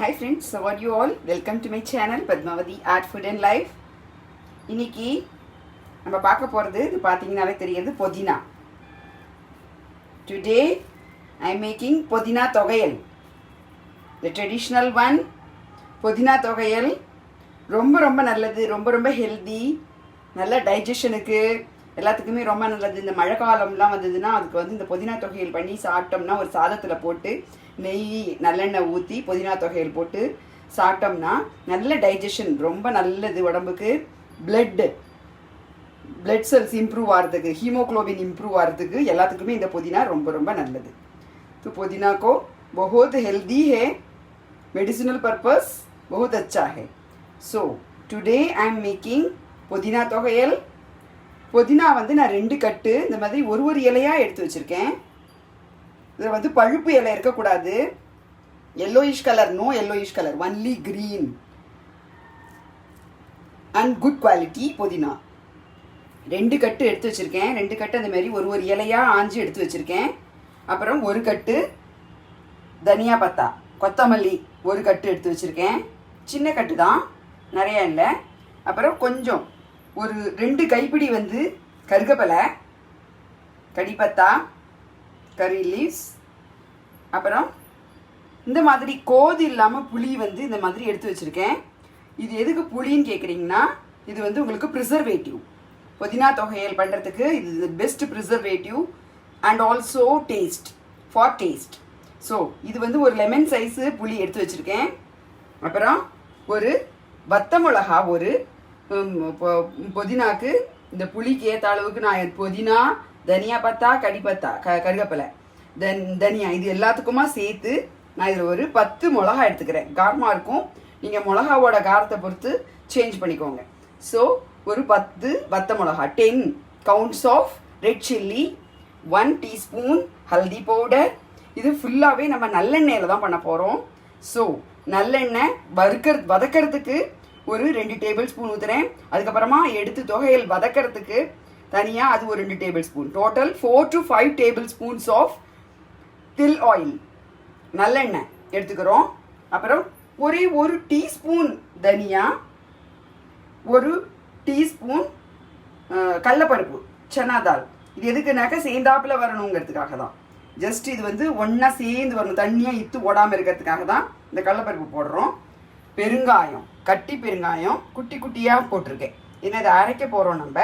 Hi friends, how are you all? Welcome to my channel Padmavati Art Food and Life. இன்னைக்கு நம்ம பார்க்க போகிறது இது பார்த்தீங்கன்னாலே தெரியுது புதினா. Today I am making புதினா தொகையல். The traditional one புதினா தொகையல் ரொம்ப நல்லது, ரொம்ப ஹெல்தி, நல்ல டைஜஷனுக்கு எல்லாத்துக்குமே ரொம்ப நல்லது. இந்த மழை காலம்லாம் வந்ததுன்னா அதுக்கு வந்து இந்த புதினா தொகையல் பண்ணி சாப்பிட்டோம்னா ஒரு சாதத்தில் போட்டு நெய் நல்லெண்ணெய் ஊற்றி புதினா தொகையல் போட்டு சாப்பிட்டோம்னா நல்ல டைஜஷன், ரொம்ப நல்லது உடம்புக்கு. பிளட் செல்ஸ் இம்ப்ரூவ் ஆகிறதுக்கு, ஹீமோக்ளோபின் இம்ப்ரூவ் ஆகிறதுக்கு எல்லாத்துக்குமே இந்த புதினா ரொம்ப நல்லது. तो पुदीना को बहुत हेल्दी है, मेडिसिनल पर्पस बहुत अच्छा है. So today I am making पुदीना தொகையல். புதினா வந்து நான் 2 கட்டு இந்த மாதிரி ஒரு இலையாக எடுத்து வச்சுருக்கேன். இதில் வந்து பழுப்பு இலை இருக்கக்கூடாது. yellowish colour, no yellowish colour, only green and good quality புதினா. 2 கட்டு எடுத்து வச்சுருக்கேன். 2 கட்டு அந்த மாதிரி ஒரு இலையாக ஆஞ்சி எடுத்து வச்சுருக்கேன். அப்புறம் 1 கட்டு தனியா பத்தா, கொத்தமல்லி 1 கட்டு எடுத்து வச்சுருக்கேன். சின்ன கட்டு தான், நிறையா இல்லை. அப்புறம் கொஞ்சம் ஒரு 2 கைப்பிடி வந்து கருகப்பலை, கடிப்பத்தா, கறி லீவ்ஸ். அப்புறம் இந்த மாதிரி கோது இல்லாமல் புளி வந்து இந்த மாதிரி எடுத்து வச்சுருக்கேன். இது எதுக்கு புளின்னு கேட்குறீங்கன்னா, இது வந்து உங்களுக்கு ப்ரிசர்வேட்டிவ். புதினா தொகையல் பண்ணுறதுக்கு இது best preservative and also for taste. So இது வந்து ஒரு லெமன் சைஸு புளி எடுத்து வச்சுருக்கேன். அப்புறம் ஒரு வத்த மிளகா, ஒரு புதினாக்கு இந்த புளிக்கு ஏற்ற அளவுக்கு நான் புதினா, தனியா பத்தா, கடிப்பத்தா, கருகப்பலை, தனியா இது எல்லாத்துக்குமா சேர்த்து நான் இதில் ஒரு 10 மிளகா எடுத்துக்கிறேன். காரமாக இருக்கும், நீங்கள் மிளகாவோட காரத்தை பொறுத்து சேஞ்ச் பண்ணிக்கோங்க. ஸோ ஒரு 10 வத்த மிளகா, 10 counts of red chilli, 1 teaspoon haldi powder. இது ஃபுல்லாகவே நம்ம நல்லெண்ணெயில் தான் பண்ண போகிறோம். ஸோ நல்லெண்ணெய் வதக்கிறதுக்கு ஒரு 2 டேபிள் ஸ்பூன் ஊற்றுறேன். அதுக்கப்புறமா எடுத்து தொகையல் வதக்கிறதுக்கு தனியாக அது ஒரு 2 tablespoon. Total 4 to 5 tablespoons of til oil, நல்லெண்ணெய் எடுத்துக்கிறோம். அப்புறம் ஒரே 1 டீஸ்பூன் தனியா, 1 டீஸ்பூன் கடலப்பருப்பு, சனாதால். இது எதுக்குனாக்கா சேர்ந்தாப்பில் வரணுங்கிறதுக்காக தான். ஜஸ்ட் இது வந்து ஒன்றா சேர்ந்து வரணும், தண்ணியாக இத்து ஓடாமல் இருக்கிறதுக்காக தான் இந்த கடலப்பருப்பு போடுறோம். பெருங்காயம், கட்டி பெருங்காயம் குட்டி குட்டியாக போட்டிருக்கேன். ஏன்னா இதை அரைக்க போகிறோம் நம்ம.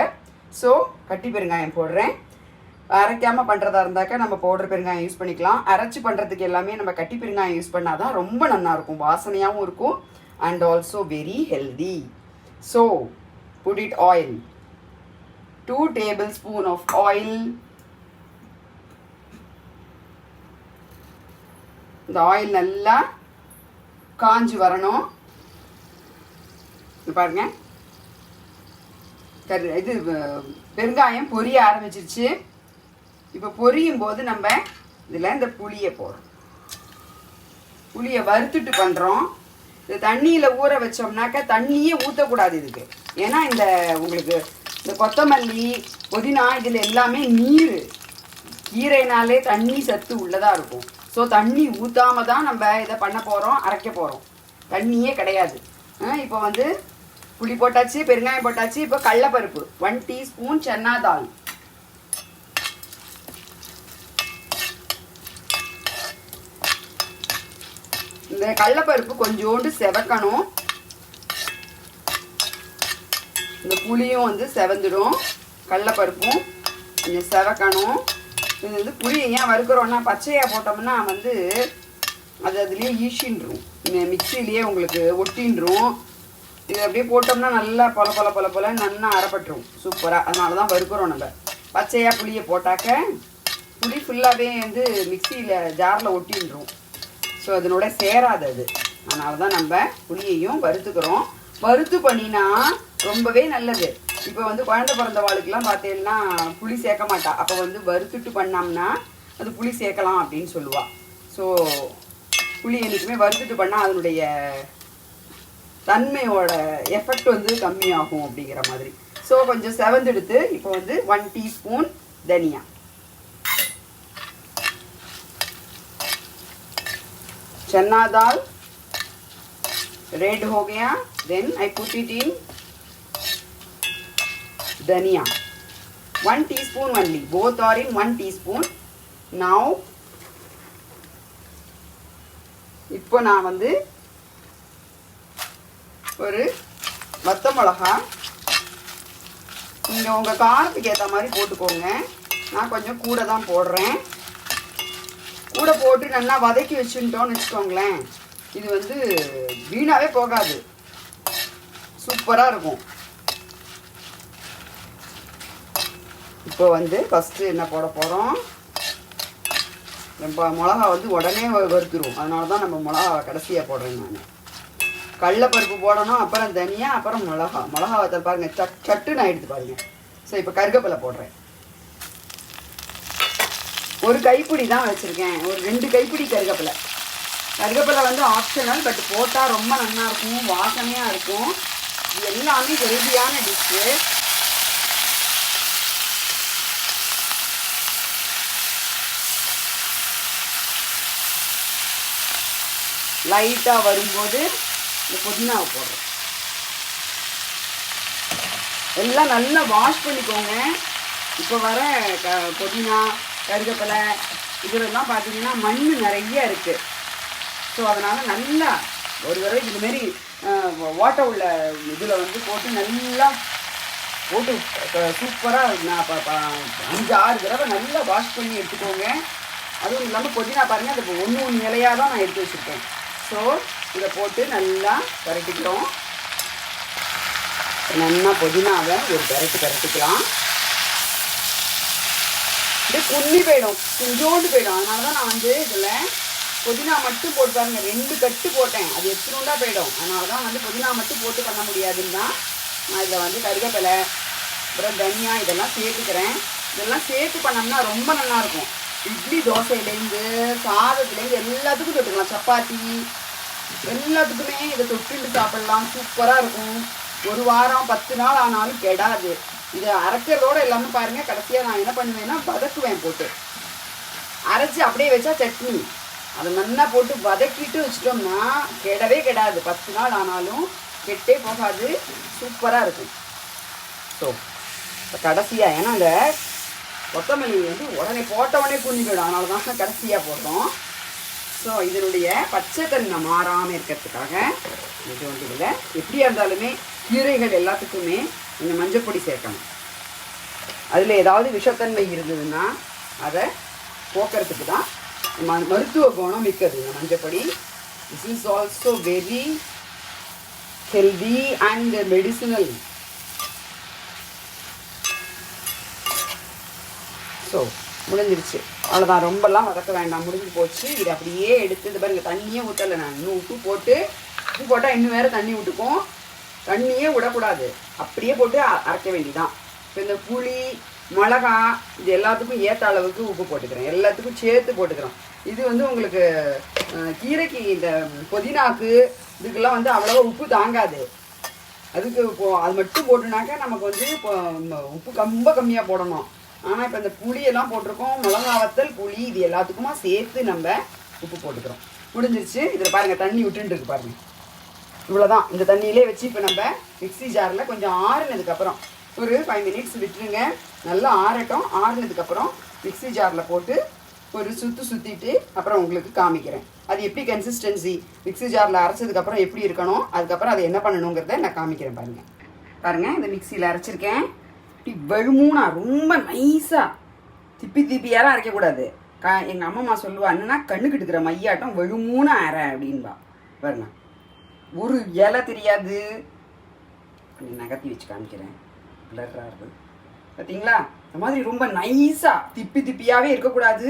ஸோ கட்டி பெருங்காயம் போடுறேன். அரைக்காமல் பண்ணுறதா இருந்தாக்கா நம்ம பவுடர் பெருங்காயம் யூஸ் பண்ணிக்கலாம். அரைச்சி பண்ணுறதுக்கு எல்லாமே நம்ம கட்டி பெருங்காயம் யூஸ் பண்ணால் தான் ரொம்ப நல்லாயிருக்கும், வாசனையாகவும் இருக்கும் and also very healthy. So put it oil, 2 tablespoon of oil. இந்த ஆயில் நல்லா காஞ்சி வரணும். பாருங்க, இது பெருங்காயம் பொரிய ஆரம்பிச்சிருச்சு. இப்போ பொரியும் போது நம்ம இதில் இந்த புளியை போடுறோம். புளியை வறுத்துட்டு பண்ணுறோம். இது தண்ணியில் ஊற வச்சோம்னாக்கா தண்ணியே ஊற்றக்கூடாது இதுக்கு. ஏன்னா இந்த உங்களுக்கு இந்த கொத்தமல்லி, புதினா இதில் எல்லாமே நீர், கீரைனாலே தண்ணி சத்து உள்ளதாக இருக்கும். ஸோ தண்ணி ஊற்றாம தான் நம்ம இதை பண்ண போகிறோம், அரைக்க போகிறோம். தண்ணியே கிடையாது. இப்போ வந்து புளி போட்டாச்சு, பெருங்காயம் போட்டாச்சு. இப்போ கடலப்பருப்பு 1 டீஸ்பூன் சன்னா தால், இந்த கடலப்பருப்பு கொஞ்சோண்டு செவக்கணும். இந்த புளியும் வந்து செவந்துடும், கடலப்பருப்பும் கொஞ்சம் செவக்கணும். இது வந்து புளியை ஏன் வறுக்கிறோன்னா, பச்சையாக போட்டோம்னா வந்து அது அதுலேயே ஈஷின்றும், மிக்சிலேயே உங்களுக்கு ஒட்டின்றும். இது அப்படியே போட்டோம்னா நல்லா பொல நல்லா அரைப்பட்டுரும் சூப்பராக. அதனால தான் வறுக்கிறோம் நம்ம. பச்சையாக புளியை போட்டாக்க புளி ஃபுல்லாகவே வந்து மிக்சியில் ஜாரில் ஒட்டின்றும். ஸோ அதனோட சேராது அது. அதனால தான் நம்ம புளியையும் வறுத்துக்கிறோம். வறுத்து பண்ணினா ரொம்பவே நல்லது. இப்போ வந்து குழந்தை பிறந்த வாழ்க்கெலாம் பார்த்தீங்கன்னா புளி சேர்க்க மாட்டா. அப்போ வந்து வறுத்துட்டு பண்ணோம்னா அது புளி சேர்க்கலாம் அப்படின்னு சொல்லுவாள். ஸோ புளி என்றைக்குமே வறுத்துட்டு பண்ணால் அதனுடைய தன்மையோட எஃபெக்ட் வந்து கம்மியாகும் அப்படிங்கிற மாதிரி. ஸோ கொஞ்சம் செவந்தெடுத்து இப்போ வந்து 1 டீஸ்பூன் தனியா, சன்னா தால் रेड हो गया. Then I put it in धनिया 1 teaspoon only. Both are in 1 teaspoon. Now இப்போ நான் வந்து ஒரு வத்த மிளகா நீங்கள் உங்கள் காரத்துக்கு ஏற்ற மாதிரி போட்டுக்கோங்க. நான் கொஞ்சம் கூட தான் போடுறேன். கூட போட்டு நல்லா வதக்கி வச்சுட்டோன்னு வச்சுக்கோங்களேன், இது வந்து வீணாகவே போகாது, சூப்பராக இருக்கும். இப்போ வந்து ஃபஸ்ட்டு என்ன போட போகிறோம், நம்ம மிளகா வந்து உடனே வறுத்துரும், அதனால தான் நம்ம மிளகா கடைசியாக போடுறேன். நான் கடலைப்பருப்பு போடணும், அப்புறம் தனியா, அப்புறம் மிளகா வத்தல் பாருங்கள் சட்டுன்னு ஆகிடுது பாருங்கள். ஸோ இப்போ கருவேப்பிலை போடுறேன். ஒரு கைப்பிடி தான் வச்சுருக்கேன், ஒரு 2 கைப்பிடி கருவேப்பிலை. கருவேப்பிலை வந்து ஆப்ஷனல், பட் போட்டால் ரொம்ப நல்லாயிருக்கும், வாசனையாக இருக்கும். இது எல்லாமே ஹெல்தியான டிஷ்ஷு. லைட்டாக வரும்போது இந்த புதினாவை போடுறோம். எல்லாம் நல்லா வாஷ் பண்ணிக்கோங்க. இப்போ வர புதினா கருவேப்பிலை இதெல்லாம் பார்த்தீங்கன்னா மண் நிறைய இருக்குது. ஸோ அதனால் நல்லா ஒரு தடவை இதுமாரி வாட்டர் உள்ள இதில் வந்து போட்டு நல்லா போட்டு சூப்பராக 5-6 தடவை நல்லா வாஷ் பண்ணி எடுத்துக்கோங்க. அதுவும் இல்லாமல் புதினா பாருங்கள், அது 1 இலையாக தான் நான் எடுத்து வச்சுருக்கேன். ஸோ இதை போட்டு நல்லா பரட்டிக்கிறோம். நல்லா புதினாவை ஒரு பரட்டிக்கலாம். இது குன்னி போயிடும், கொஞ்சோண்டு போயிடும். அதனால தான் நான் வந்து இதில் புதினா மட்டும் போட்டு பாருங்க, 2 கட்டு போட்டேன், அது எத்தனோண்டா போயிடும். அதனால தான் வந்து புதினா மட்டும் போட்டு பண்ண முடியாதுன்னு தான் நான் இதில் வந்து கருவேப்பிலை அப்புறம் தனியா இதெல்லாம் சேர்த்துக்கிறேன். இதெல்லாம் சேர்த்து பண்ணோம்னா ரொம்ப நல்லாயிருக்கும். இட்லி தோசையிலேருந்து சாதத்துலேருந்து எல்லாத்துக்கும் தொட்டுக்கலாம், சப்பாத்தி எல்லாத்துக்குமே இதை தொட்டுட்டு சாப்பிட்லாம், சூப்பராக இருக்கும். 1 வாரம் 10 நாள் ஆனாலும் கெடாது. இதை அரைக்கிறதோடு எல்லாமே பாருங்கள், கடைசியாக நான் என்ன பண்ணுவேன்னா வதக்குவேன், போட்டு அரைச்சி அப்படியே வச்சா சட்னி. அதை நல்லா போட்டு வதக்கிட்டு வச்சிட்டோம்னா கெடவே கெடாது, 10 நாள் ஆனாலும் கெட்டே போகாது, சூப்பராக இருக்கும். ஸோ இப்போ கடைசியாக, ஏன்னா அந்த கொத்தமல்லி வந்து உடனே போட்டவுடனே குஞ்சிக்கிடும், அதனால தான் கடைசியாக போடுறோம். ஸோ இதனுடைய பச்சைத்தன்மை மாறாமல் இருக்கிறதுக்காக இது வந்து இதில் எப்படியா இருந்தாலுமே கீரைகள் எல்லாத்துக்குமே கொஞ்சம் மஞ்சப்பொடி சேர்க்கணும். அதில் ஏதாவது விஷத்தன்மை இருந்ததுன்னா அதை போக்குறதுக்கு தான் மருத்துவ குணம் மிக்கது இந்த மஞ்சப்பொடி. This is also very healthy and medicinal. So முடிஞ்சிருச்சு, அவ்வளோதான், ரொம்பலாம் வதக்க வேண்டாம், முடிஞ்சு போச்சு. இது அப்படியே எடுத்து இது பாருங்க, தண்ணியே ஊற்றலை நான், இன்னும் உப்பு போட்டால் இன்னும் வேறு தண்ணி விட்டுக்கும். தண்ணியே விடக்கூடாது, அப்படியே போட்டு அரைக்க வேண்டியதான். இப்போ இந்த புளி மிளகா இது எல்லாத்துக்கும் ஏற்ற அளவுக்கு உப்பு போட்டுக்கிறேன், எல்லாத்துக்கும் சேர்த்து போட்டுக்கிறோம். இது வந்து உங்களுக்கு கீரைக்கு இந்த புதினாக்கு இதுக்கெல்லாம் வந்து அவ்வளோவா உப்பு தாங்காது. அதுக்கு இப்போது அது மட்டும் போட்டுனாக்கா நமக்கு வந்து இப்போ உப்பு ரொம்ப கம்மியாக போடணும். ஆனால் இப்போ இந்த புளியெல்லாம் போட்டிருக்கோம், மிளகா வத்தல் புளி இது எல்லாத்துக்குமா சேர்த்து நம்ம உப்பு போட்டுக்கிறோம். முடிஞ்சிருச்சு. இதில் பாருங்கள் தண்ணி விட்டுருக்கு பாருங்கள், இவ்வளோதான். இந்த தண்ணியிலே வச்சு இப்போ நம்ம மிக்ஸி ஜாரில் கொஞ்சம் ஆறுனதுக்கப்புறம் ஒரு 5 மினிட்ஸ் விட்டுருங்க, நல்லா ஆறட்டும். ஆறுனதுக்கப்புறம் மிக்ஸி ஜாரில் போட்டு ஒரு சுற்றிட்டு அப்புறம் உங்களுக்கு காமிக்கிறேன் அது எப்படி கன்சிஸ்டன்சி மிக்ஸி ஜாரில் அரைச்சதுக்கப்புறம் எப்படி இருக்கணும், அதுக்கப்புறம் அதை என்ன பண்ணணுங்கிறத நான் காமிக்கிறேன். பாருங்கள் இந்த மிக்சியில் அரைச்சிருக்கேன். இப்படி வெழுமூனா ரொம்ப நைஸாக திப்பியாலாம் அரைக்கக்கூடாது. எங்கள் அம்மா சொல்லுவா, என்னன்னா கண்ணுக்கு எடுக்கிற மையாட்டம் வெழுமூனா அரை அப்படின்பா. பாருங்க, ஒரு இலை தெரியாது. நகர்த்தி வச்சு காமிக்கிறேன், பிளர்ராக இருக்குது பார்த்தீங்களா? இந்த மாதிரி ரொம்ப நைஸாக திப்பியாகவே இருக்கக்கூடாது,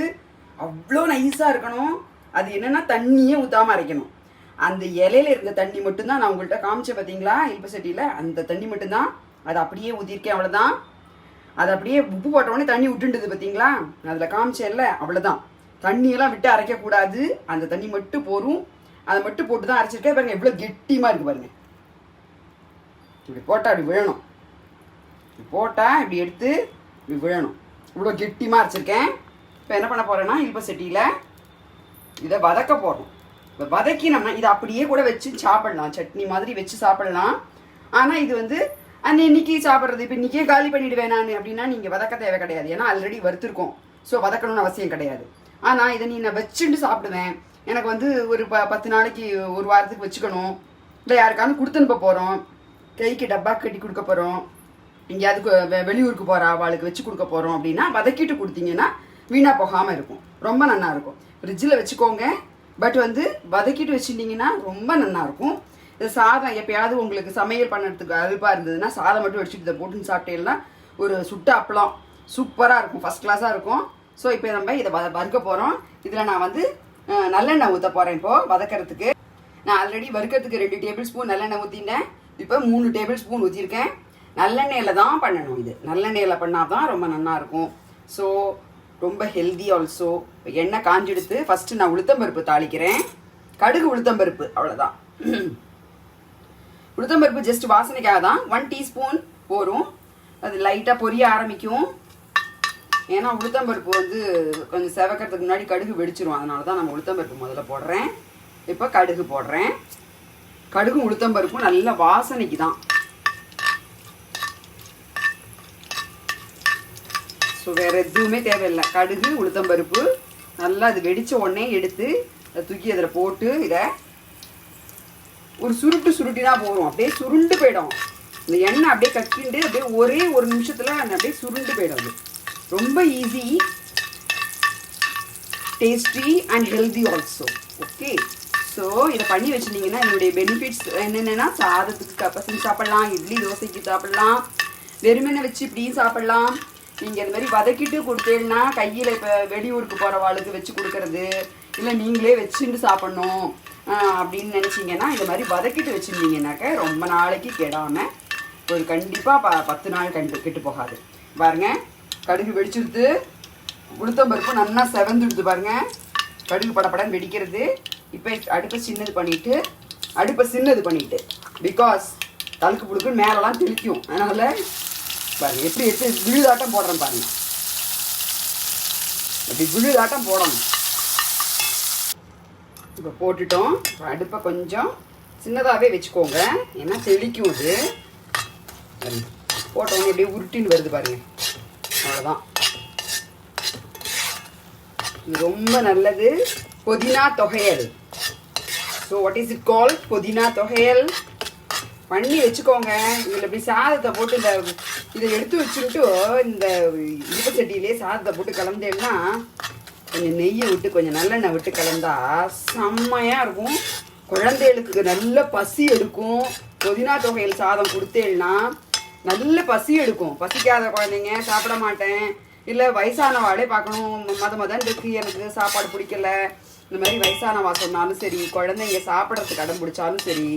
அவ்வளோ நைஸாக இருக்கணும். அது என்னென்னா தண்ணியே ஊற்றாமல் அரைக்கணும். அந்த இலையில இருந்த தண்ணி மட்டும்தான் நான் உங்கள்கிட்ட காமிச்சேன் பார்த்தீங்களா, இல்ப சட்டியில் அந்த தண்ணி மட்டும்தான். அதை அப்படியே ஊற்றிருக்கேன், அவ்வளோதான். அது அப்படியே உப்பு போட்டவுடனே தண்ணி விட்டுண்டுது பார்த்தீங்களா, அதில் காமிச்சேன்ல, அவ்வளோதான். தண்ணியெல்லாம் விட்டு அரைக்கக்கூடாது, அந்த தண்ணி மட்டும் போரும். அதை மட்டும் போட்டு தான் அரைச்சிருக்கேன். பாருங்கள் எவ்வளோ கெட்டியமாக இருக்குது பாருங்கள். இப்படி போட்டால் அப்படி விழணும், இப்படி போட்டால் இப்படி எடுத்து இப்படி விழணும். இவ்வளோ கெட்டியமாக அரைச்சிருக்கேன். இப்போ என்ன பண்ண போகிறேன்னா இல்ப சட்டியில் இதை வதக்க போடணும். வதக்கினோம்னா இதை அப்படியே கூட வச்சு சாப்பிடலாம், சட்னி மாதிரி வச்சு சாப்பிடலாம். ஆனால் இது வந்து இன்னைக்கு சாப்பிட்றது, இப்போ இன்றைக்கே காலி பண்ணிவிடுவேன் நான் அப்படின்னா நீங்கள் வதக்க தேவை கிடையாது, ஏன்னா ஆல்ரெடி வறுத்துருக்கோம். ஸோ வதக்கணும்னு அவசியம் கிடையாது. ஆனால் இதை நான் வச்சுட்டு சாப்பிடுவேன். எனக்கு வந்து ஒரு 10 நாளைக்கு ஒரு வாரத்துக்கு வச்சுக்கணும், இல்லை யாருக்காவது கொடுத்து அனுப்ப போகிறோம், கைக்கு டப்பா கட்டி கொடுக்க போகிறோம், எங்கேயாவது வெளியூருக்கு போகிற அவளுக்கு வச்சு கொடுக்க போகிறோம் அப்படின்னா வதக்கிட்டு கொடுத்தீங்கன்னா வீணாக போகாமல் இருக்கும், ரொம்ப நல்லா இருக்கும். ஃப்ரிட்ஜில் வச்சுக்கோங்க, பட் வந்து வதக்கிட்டு வச்சுட்டிங்கன்னா ரொம்ப நல்லாயிருக்கும். இந்த சாதம் எப்பயாவது உங்களுக்கு சமையல் பண்ணுறதுக்கு அழுப்பாக இருந்ததுன்னா சாதம் மட்டும் வச்சுட்டு இதை போட்டுன்னு சாப்பிட்டேன்னா ஒரு சுட்ட அப்பளம் சூப்பராக இருக்கும், ஃபஸ்ட் கிளாஸாக இருக்கும். ஸோ இப்போ நம்ம இதை வறுக்க போகிறோம். இதில் நான் வந்து நல்லெண்ணெய் ஊற்ற போகிறேன். இப்போது வதக்கிறதுக்கு நான் ஆல்ரெடி வறுக்கிறதுக்கு 2 டேபிள் ஸ்பூன் நல்லெண்ணெய் ஊற்றிட்டேன். இப்போ 3 டேபிள் ஸ்பூன் ஊற்றிருக்கேன். நல்லெண்ணெயில் தான் பண்ணணும், இது நல்லெண்ணெயில் பண்ணால் தான் ரொம்ப நல்லாயிருக்கும். ஸோ ரொம்ப ஹெல்தி ஆல்சோ. எண்ணெய் காஞ்செடுத்து ஃபஸ்ட்டு நான் உளுத்தம்பருப்பு தாளிக்கிறேன். கடுகு உளுத்தம்பருப்பு அவ்வளோதான். உளுத்தம்பருப்பு ஜஸ்ட் வாசனைக்காக தான் 1 டீஸ்பூன் போரும். அது லைட்டாக பொரிய ஆரம்பிக்கும், ஏன்னா உளுத்தம்பருப்பு வந்து கொஞ்சம் செவக்கிறதுக்கு முன்னாடி கடுகு வெடிச்சிரும், அதனால தான் நம்ம உளுத்தம்பருப்பு முதல்ல போடுறேன். இப்போ கடுகு போடுறேன். கடுகும் உளுத்தம்பருப்பும் நல்ல வாசனைக்கு தான். ஸோ வேறு எதுவுமே தேவையில்லை, கடுகு உளுத்தம்பருப்பு நல்லா அது வெடித்த உடனே எடுத்து அதை தூக்கி அதில் போட்டு இதை ஒரு சுருட்டினா போகும், அப்படியே சுருண்டு போயிடும். இந்த எண்ணெய் அப்படியே கக்கிண்டு அப்படியே ஒரே ஒரு நிமிஷத்தில் அப்படியே சுருண்டு போயிடும். அது ரொம்ப easy, tasty and healthy also. Okay, so இதை பண்ணி வச்சுருந்தீங்கன்னா என்னுடைய பெனிஃபிட்ஸ் என்னென்னா சாதத்துக்கு பசங்க சாப்பிட்லாம், இட்லி தோசைக்கு சாப்பிட்லாம், வெறுமனை வச்சு இப்படியும் சாப்பிட்லாம். நீங்கள் இந்த மாதிரி வதக்கிட்டு கொடுத்தீங்கன்னா கையில் இப்போ வெளியூருக்கு போகிறவாளுக்கு வச்சு கொடுக்கறது, இல்லை நீங்களே வச்சுட்டு சாப்பிட்ணும் அப்படின்னு நினச்சிங்கன்னா இந்த மாதிரி வதக்கிட்டு வச்சுருந்தீங்கன்னாக்க ரொம்ப நாளைக்கு கெடாமல் ஒரு கண்டிப்பாக 10 நாள் கெட்டு போகாது. பாருங்கள், கடுகு வெடிச்சுடுது, உளுத்தம்பருப்பு நல்லா செவந்துடுது பாருங்கள், கடுகு படப்படன்னு வெடிக்கிறது. இப்போ அடுப்பை சின்னது பண்ணிவிட்டு பிகாஸ் தழுக்கு புழுக்குன்னு மேலெலாம் தெளிக்கும், அதனால் பாருங்கள் எப்படி எடுத்து விழுதாட்டம் போடுறேன் பாருங்கள், அப்படி விழுதாட்டம் போடணும். இப்போ போட்டுட்டோம். அடுப்பை கொஞ்சம் சின்னதாகவே வச்சுக்கோங்க, ஏன்னா தெளிக்கும். அது போட்டோன்னே அப்படியே உருட்டின்னு வருது பாருங்கள், அவ்வளோதான். இது ரொம்ப நல்லது, புதினா தொகையல். ஸோ வாட் இஸ் இட் கால்? புதினா தொகையல் பண்ணி வச்சுக்கோங்க. இதில் இப்படி சாதத்தை போட்டு இதை எடுத்து வச்சுக்கிட்டு இந்த இடுப்பு சட்டியிலே சாதத்தை போட்டு கலந்தேன்னா கொஞ்சம் நெய்யை விட்டு கொஞ்சம் நல்லெண்ணெய் விட்டு கலந்தா செம்மையாக இருக்கும். குழந்தைகளுக்கு நல்ல பசி எடுக்கும். புதினா தொகையில் சாதம் கொடுத்தேன்னா நல்ல பசி எடுக்கும். பசிக்காத குழந்தைங்க சாப்பிட மாட்டேன், இல்லை வயசானவாளே பார்க்கணும் மதன் இருக்கு, எனக்கு சாப்பாடு பிடிக்கல, இந்த மாதிரி வயசானவா சொன்னாலும் சரி, குழந்தைங்க சாப்பிட்றதுக்கு அடம் பிடிச்சாலும் சரி,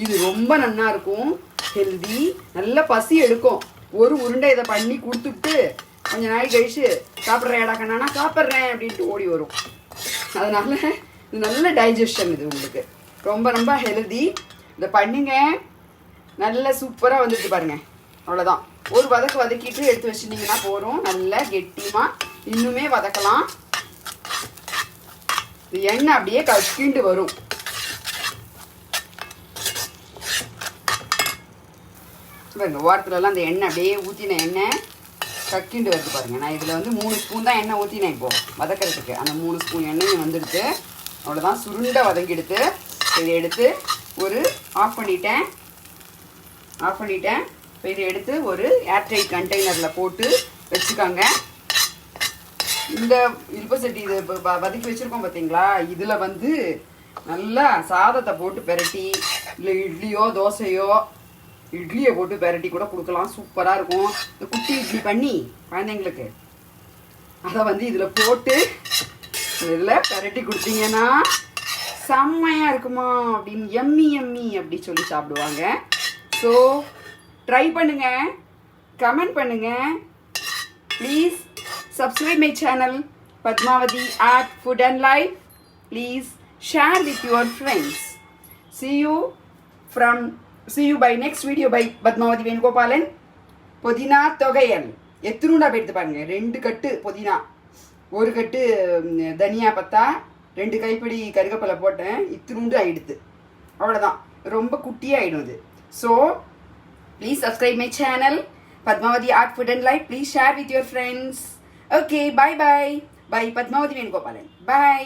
இது ரொம்ப நல்லா இருக்கும், ஹெல்தி, நல்ல பசி எடுக்கும். ஒரு உருண்டை இதை பண்ணி கொடுத்துட்டு கொஞ்ச நாள் கழிச்சு சாப்பிட்றேடா கண்ணானா சாப்பிட்றேன் அப்படின்ட்டு ஓடி வரும். அதனால இது நல்ல டைஜஷன், இது உங்களுக்கு ரொம்ப ரொம்ப ஹெல்தி. இதை பண்ணுங்க, நல்ல சூப்பராக வந்துட்டு பாருங்க. அவ்வளோதான், ஒரு வதக்கிட்டு எடுத்து வச்சுட்டிங்கன்னா போகிறோம். நல்லா கெட்டியமாக இன்னுமே வதக்கலாம். இது எண்ணெய் அப்படியே கக்கிண்டு வரும். பாருங்க, ஓரத்துலலாம் அந்த எண்ணெய் அப்படியே ஊற்றின எண்ணெய் கக்கிண்டு வருது பாருங்கள். நான் இதில் வந்து 3 ஸ்பூன் தான் எண்ணெய் ஊற்றினேன் இப்போது வதக்கிறதுக்கு. அந்த 3 ஸ்பூன் எண்ணெயும் வந்துடுது. அவ்வளோதான், சுருண்டை வதங்கிடுத்து. இதை எடுத்து ஒரு ஆஃப் பண்ணிட்டேன். இப்போ இதை எடுத்து ஒரு ஏர்டைட் கண்டெய்னரில் போட்டு வச்சுக்கோங்க. இந்த இல்ப சட்டி இது வதக்கி வச்சுருக்கோம் பார்த்தீங்களா, இதில் வந்து நல்லா சாதத்தை போட்டு பெரட்டி, இல்லை இட்லியோ தோசையோ இட்லியை போட்டு பெரட்டி கூட கொடுக்கலாம், சூப்பராக இருக்கும். இந்த குட்டி இட்லி பண்ணி குழந்தைங்களுக்கு அதை வந்து இதில் போட்டு இதில் பெரட்டி கொடுத்தீங்கன்னா செம்மையாக இருக்குமா அப்படின்னு எம்மி எம்மி அப்படி சொல்லி சாப்பிடுவாங்க. ஸோ ட்ரை பண்ணுங்கள், கமெண்ட் பண்ணுங்கள். Please subscribe my channel Padmavati Art Food and Life. Please share with your friends. See you by next video by Padmavati Venugopalan. புதினா தொகையல் எத்தனுண்டா போயிடுத்து பாருங்க. 2 கட்டு புதினா, 1 கட்டு தனியா பத்தா, 2 கைப்பிடி கருகப்பலை போட்டேன், இத்தினூண்டு ஆயிடுது, அவ்வளோதான், ரொம்ப குட்டியாகிடும் இது. So please subscribe my channel Padmavathi art food and life. Please share with your friends. Okay, bye bye bye. Padmavathi Venugopalan, by.